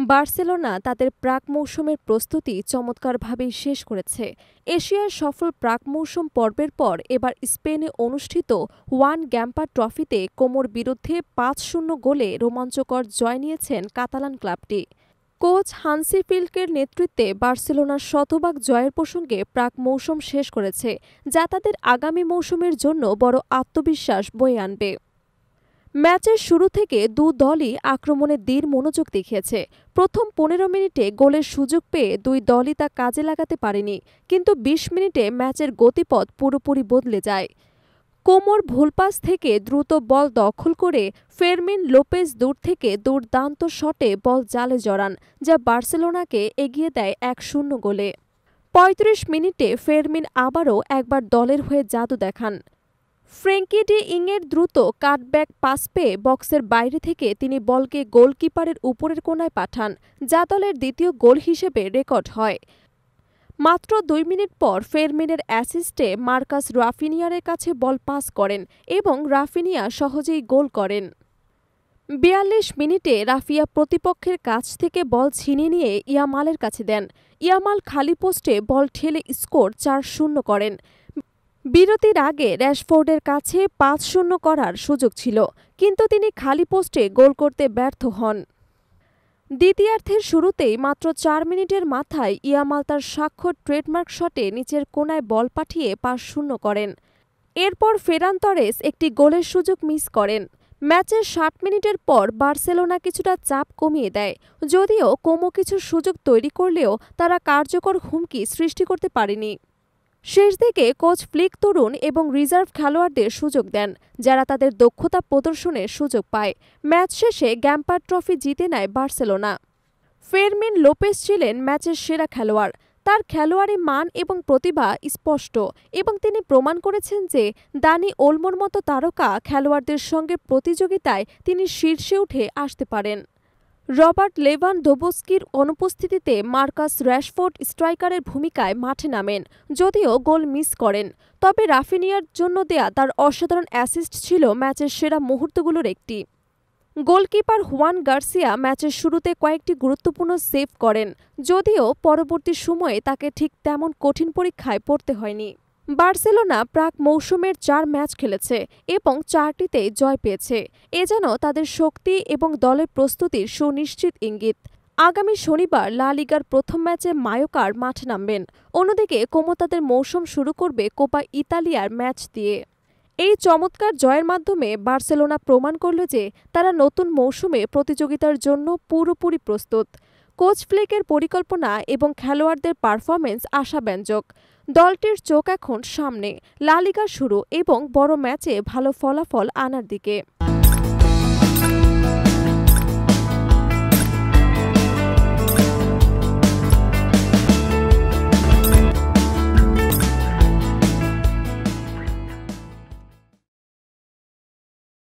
Barcelona তাদের প্রাক মৌসুমের প্রস্তুতি চমৎকারভাবেই শেষ করেছে। এশিয়ার সফল প্রাক মৌসুম পর্বের পর এবার স্পেনে অনুষ্ঠিত ওয়ান গ্যাম্পা ট্রফিতে কোমোর বিরুদ্ধে ৫-০ গোলে রোমাঞ্চকর জয় নিয়েছেন কাতালান ক্লাবটি। কোচ হান্সি ফ্লিকের নেতৃত্বে বার্সেলোনার শতভাগ জয়ের প্রসঙ্গে প্রাক মৌসুম শেষ করেছে, যা তাদের আগামী মৌসুমের জন্য বড় আত্মবিশ্বাস বয়ে আনবে। ম্যাচের শুরু থেকে দু দলই আক্রমণে দৃঢ় মনোযোগ দেখিয়েছে। প্রথম ১৫ মিনিটে গোলের সুযোগ পেয়ে দুই দলই তা কাজে লাগাতে পারেনি, কিন্তু ২০ মিনিটে ম্যাচের গতিপথ পুরোপুরি বদলে যায়। কোমোর ভুল পাস থেকে দ্রুত বল দখল করে ফেরমিন লোপেজ দূর থেকে দুর্দান্ত শটে বল জালে জড়ান, যা বার্সেলোনাকে এগিয়ে দেয় ১-০ গোলে। ৩৫ মিনিটে ফেরমিন আবারও একবার দলের হয়ে জাদু দেখান। ফ্রেঙ্কি ডি ইংয়ের দ্রুত কাটব্যাক পাস পেয়ে বক্সের বাইরে থেকে তিনি বলকে গোলকিপারের উপরের কোণায় পাঠান, যা দলের দ্বিতীয় গোল হিসেবে রেকর্ড হয়। মাত্র ২ মিনিট পর ফেরমিনের অ্যাসিস্টে মার্কাস রাফিনিয়ারের কাছে বল পাস করেন এবং রাফিনিয়া সহজেই গোল করেন। ৪২ মিনিটে রাফিয়া প্রতিপক্ষের কাছ থেকে বল ছিনিয়ে নিয়ে ইয়ামালের কাছে দেন। ইয়ামাল খালি পোস্টে বল ঠেলে স্কোর ৪-০ করেন। বিরতির আগে র্যাশফোর্ডের কাছে ৫-০ করার সুযোগ ছিল, কিন্তু তিনি খালি পোস্টে গোল করতে ব্যর্থ হন। দ্বিতীয়ার্ধের শুরুতেই মাত্র ৪ মিনিটের মাথায় ইয়ামাল তার স্বাক্ষর ট্রেডমার্ক শটে নিচের কোণায় বল পাঠিয়ে ৫-০ করেন। এরপর ফেরান তরেস একটি গোলের সুযোগ মিস করেন। ম্যাচের ৬০ মিনিটের পর বার্সেলোনা কিছুটা চাপ কমিয়ে দেয়, যদিও কোমো কিছু সুযোগ তৈরি করলেও তারা কার্যকর হুমকি সৃষ্টি করতে পারেনি। শেষ দিকে কোচ ফ্লিক তরুণ এবং রিজার্ভ খেলোয়াড়দের সুযোগ দেন, যারা তাদের দক্ষতা প্রদর্শনের সুযোগ পায়। ম্যাচ শেষে গ্যাম্পা ট্রফি জিতে নেয় বার্সেলোনা। ফেরমিন লোপেজ ছিলেন ম্যাচের সেরা খেলোয়াড়। তার খেলোয়াড়ি মান এবং প্রতিভা স্পষ্ট, এবং তিনি প্রমাণ করেছেন যে দানি ওলমোর মতো তারকা খেলোয়াড়দের সঙ্গে প্রতিযোগিতায় তিনি শীর্ষে উঠে আসতে পারেন। রবার্ট লেভানডোভস্কির অনুপস্থিতিতে মার্কাস র্যাশফোর্ড স্ট্রাইকারের ভূমিকায় মাঠে নামেন, যদিও গোল মিস করেন। তবে রাফিনিয়ার জন্য দেয়া তার অসাধারণ অ্যাসিস্ট ছিল ম্যাচের সেরা মুহূর্তগুলোর একটি। গোলকিপার হুয়ান গার্সিয়া ম্যাচের শুরুতে কয়েকটি গুরুত্বপূর্ণ সেভ করেন, যদিও পরবর্তী সময়ে তাকে ঠিক তেমন কঠিন পরীক্ষায় পড়তে হয়নি। বার্সেলোনা প্রাক মৌসুমের ৪ ম্যাচ খেলেছে এবং ৪টিতেই জয় পেয়েছে। এ যেন তাদের শক্তি এবং দলের প্রস্তুতির সুনিশ্চিত ইঙ্গিত। আগামী শনিবার লা লিগার প্রথম ম্যাচে মায়োকার মাঠে নামবেন। অন্যদিকে কোমো তাদের মৌসুম শুরু করবে কোপা ইতালিয়ার ম্যাচ দিয়ে। এই চমৎকার জয়ের মাধ্যমে বার্সেলোনা প্রমাণ করল যে তারা নতুন মৌসুমে প্রতিযোগিতার জন্য পুরোপুরি প্রস্তুত। কোচ ফ্লিকের পরিকল্পনা এবং খেলোয়াড়দের পারফরম্যান্স আশাব্যঞ্জক। দলটির চোখ এখন সামনে, লা লিগা শুরু এবং বড় ম্যাচে ভালো ফলাফল আনার দিকে।